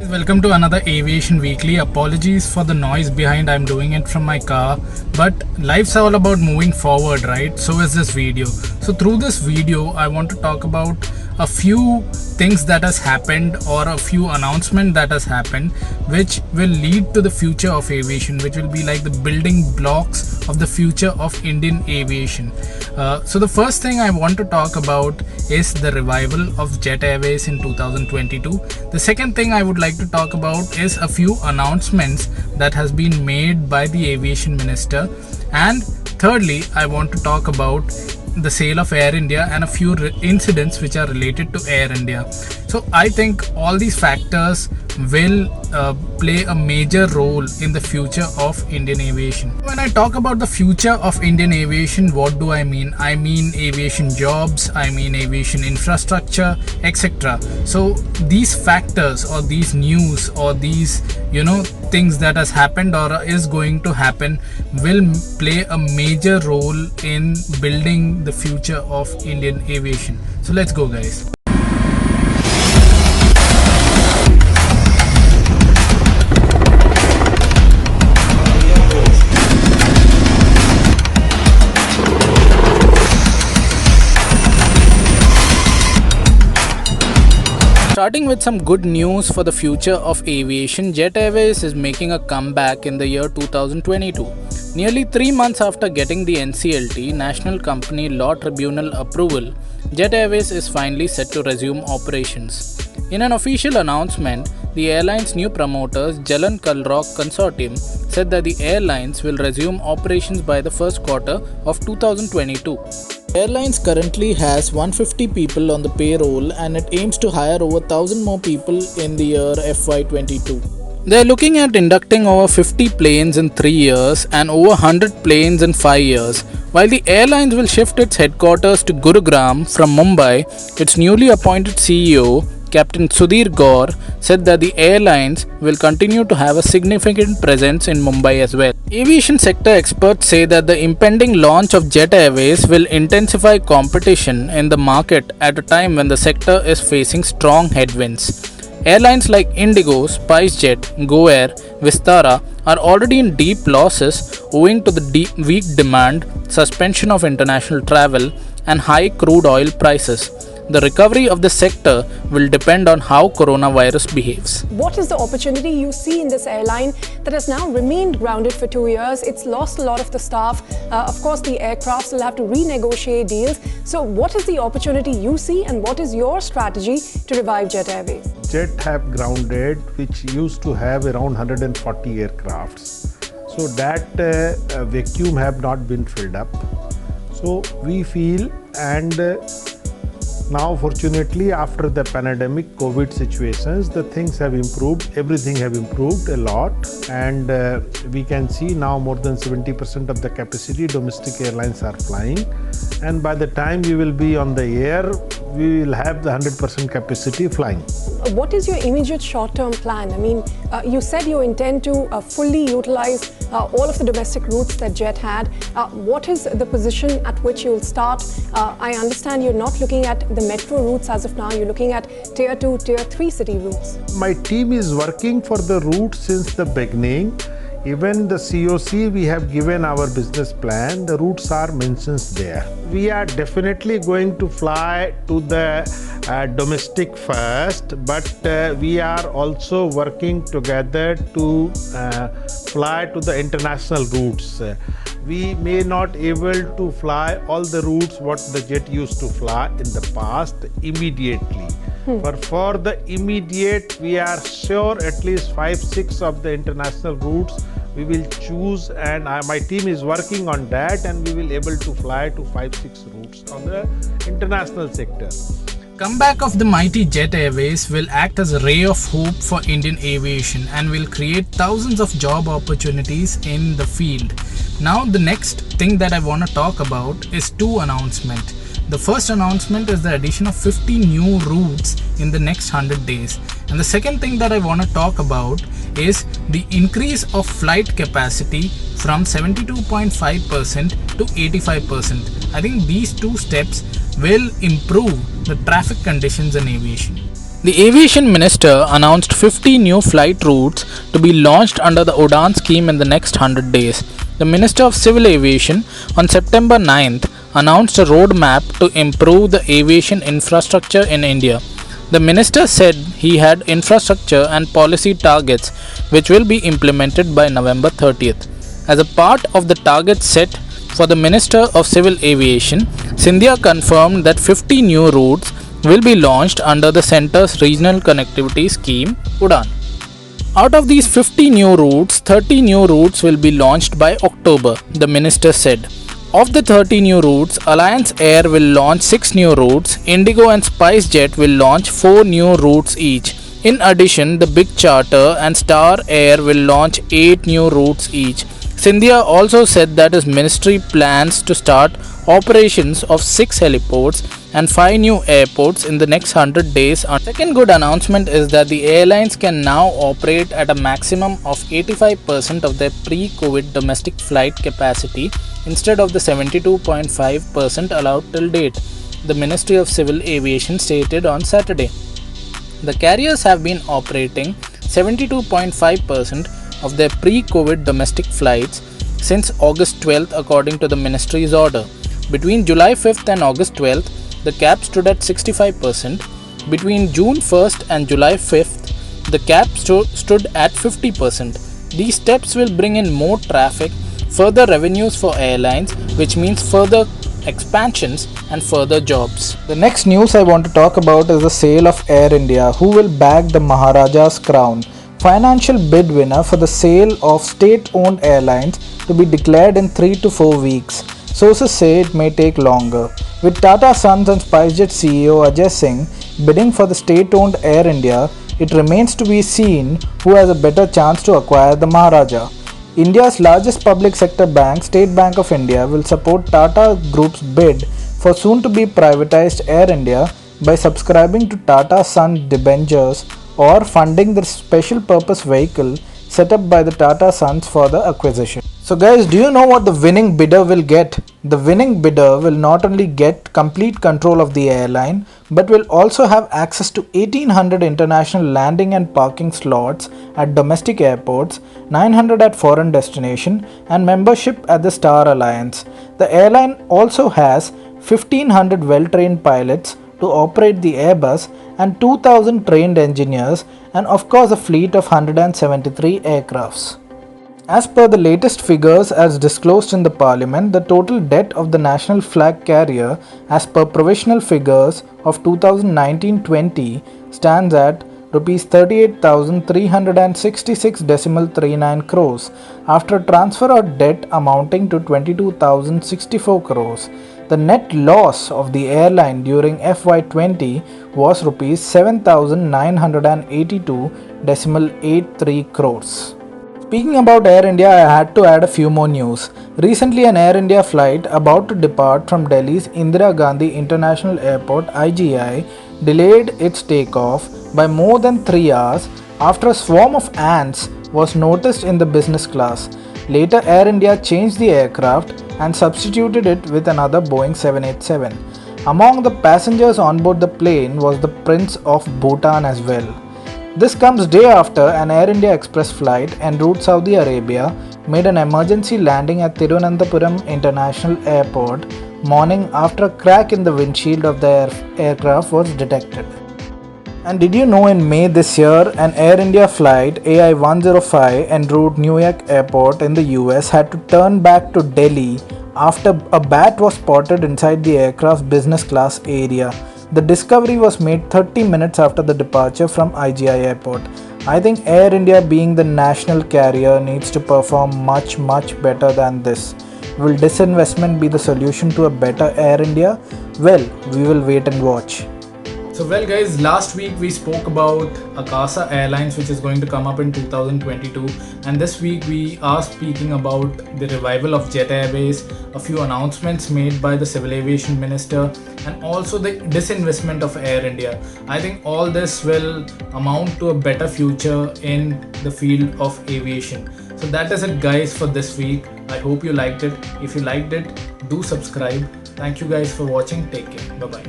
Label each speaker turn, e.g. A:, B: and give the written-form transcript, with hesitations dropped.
A: Welcome to another Aviation Weekly. Apologies for the noise behind. I'm doing it from my car, but life's all about moving forward, right? So is this video. So through this video I want to talk about a few things that has happened or a few announcement that has happened which will lead to the future of aviation, which will be like the building blocks of the future of Indian aviation. So the first thing I want to talk about is the revival of Jet Airways in 2022. The second thing I would like to talk about is a few announcements that has been made by the aviation minister, and thirdly I want to talk about the sale of Air India and a few incidents which are related to Air India. So I think all these factors will play a major role in the future of Indian aviation. When I talk about the future of Indian aviation, what do I mean? I mean aviation jobs, I mean aviation infrastructure, etc. So these factors or these news or these things that has happened or is going to happen will play a major role in building the future of Indian aviation. So let's go, guys. Starting with some good news for the future of aviation, Jet Airways is making a comeback in the year 2022. Nearly 3 months after getting the NCLT, National Company Law Tribunal approval, Jet Airways is finally set to resume operations. In an official announcement, the airline's new promoters, Jalan Kalrock Consortium, said that the airlines will resume operations by the first quarter of 2022. Airlines currently has 150 people on the payroll and it aims to hire over 1,000 more people in the year FY22. They are looking at inducting over 50 planes in 3 years and over 100 planes in 5 years. While the airlines will shift its headquarters to Gurugram from Mumbai, its newly appointed CEO, Captain Sudhir Gaur, said that the airlines will continue to have a significant presence in Mumbai as well. Aviation sector experts say that the impending launch of Jet Airways will intensify competition in the market at a time when the sector is facing strong headwinds. Airlines like Indigo, SpiceJet, GoAir, Vistara are already in deep losses owing to the weak demand, suspension of international travel, and high crude oil prices. The recovery of the sector will depend on how coronavirus behaves.
B: What is the opportunity you see in this airline that has now remained grounded for 2 years? It's lost a lot of the staff. Of course, the aircrafts will have to renegotiate deals. So what is the opportunity you see and what is your strategy to revive Jet Airways?
C: Jet have grounded, which used to have around 140 aircrafts. So that vacuum have not been filled up. So we feel, and now fortunately after the pandemic COVID situations, the things have improved, everything have improved a lot, and we can see now more than 70% of the capacity domestic airlines are flying, and by the time we will be on the air, we will have the 100% capacity flying.
B: What is your immediate short-term plan? I mean, you said you intend to fully utilize all of the domestic routes that Jet had. What is the position at which you will start? I understand you're not looking at the metro routes as of now, you're looking at tier 2, tier 3 city routes.
C: My team is working for the route since the beginning. Even the COC, we have given our business plan, the routes are mentioned there. We are definitely going to fly to the domestic first, but we are also working together to fly to the international routes. We may not able to fly all the routes what the Jet used to fly in the past immediately. But for the immediate, we are sure at least 5-6 of the international routes we will choose, and my team is working on that, and we will able to fly to 5-6 routes on the international sector.
A: Comeback of the mighty Jet Airways will act as a ray of hope for Indian aviation and will create thousands of job opportunities in the field. Now the next thing that I want to talk about is two announcements. The first announcement is the addition of 50 new routes in the next 100 days. And the second thing that I want to talk about is the increase of flight capacity from 72.5% to 85%. I think these two steps will improve the traffic conditions in aviation. The Aviation Minister announced 50 new flight routes to be launched under the UDAN scheme in the next 100 days. The Minister of Civil Aviation on September 9th announced a roadmap to improve the aviation infrastructure in India. The minister said he had infrastructure and policy targets which will be implemented by November 30th. As a part of the targets set for the Minister of Civil Aviation, Scindia confirmed that 50 new routes will be launched under the centre's regional connectivity scheme UDAN. Out of these 50 new routes, 30 new routes will be launched by October, the minister said. Of the 30 new routes, Alliance Air will launch 6 new routes, Indigo and SpiceJet will launch 4 new routes each. In addition, the Big Charter and Star Air will launch 8 new routes each. Scindia also said that his ministry plans to start operations of 6 heliports and 5 new airports in the next 100 days. Second good announcement is that the airlines can now operate at a maximum of 85% of their pre-COVID domestic flight capacity instead of the 72.5% allowed till date, the Ministry of Civil Aviation stated on Saturday. The carriers have been operating 72.5% of their pre-COVID domestic flights since August 12th according to the ministry's order. Between July 5th and August 12th, the cap stood at 65%. Between June 1st and July 5th, the cap stood at 50%. These steps will bring in more traffic, further revenues for airlines, which means further expansions and further jobs. The next news I want to talk about is the sale of Air India, who will bag the Maharaja's crown. Financial bid winner for the sale of state-owned airlines to be declared in 3 to 4 weeks. Sources say it may take longer. With Tata Sons and SpiceJet CEO Ajay Singh bidding for the state-owned Air India, it remains to be seen who has a better chance to acquire the Maharaja. India's largest public sector bank, State Bank of India, will support Tata Group's bid for soon-to-be privatized Air India by subscribing to Tata Sons debentures or funding the special purpose vehicle set up by the Tata Sons for the acquisition. So guys, do you know what the winning bidder will get? The winning bidder will not only get complete control of the airline, but will also have access to 1800 international landing and parking slots at domestic airports, 900 at foreign destination, and membership at the Star Alliance. The airline also has 1500 well-trained pilots to operate the Airbus and 2000 trained engineers, and of course a fleet of 173 aircrafts. As per the latest figures as disclosed in the Parliament, the total debt of the national flag carrier as per provisional figures of 2019-20 stands at Rs 38,366.39 crores after transfer of debt amounting to 22,064 crores. The net loss of the airline during FY20 was Rs 7,982.83 crores. Speaking about Air India, I had to add a few more news. Recently, an Air India flight about to depart from Delhi's Indira Gandhi International Airport (IGI) delayed its takeoff by more than 3 hours after a swarm of ants was noticed in the business class. Later, Air India changed the aircraft and substituted it with another Boeing 787. Among the passengers on board the plane was the Prince of Bhutan as well. This comes day after an Air India Express flight en route Saudi Arabia made an emergency landing at Thiruvananthapuram International Airport morning after a crack in the windshield of the aircraft was detected. And did you know in May this year, an Air India flight AI-105 en route Newark Airport in the US had to turn back to Delhi after a bat was spotted inside the aircraft's business class area. The discovery was made 30 minutes after the departure from IGI Airport. I think Air India, being the national carrier, needs to perform much better than this. Will disinvestment be the solution to a better Air India? Well, we will wait and watch. So well guys, last week we spoke about Akasa Airlines, which is going to come up in 2022, and this week we are speaking about the revival of Jet Airways, a few announcements made by the Civil Aviation Minister, and also the disinvestment of Air India. I think all this will amount to a better future in the field of aviation. So that is it guys for this week. I hope you liked it. If you liked it, do subscribe. Thank you guys for watching. Take care. Bye bye.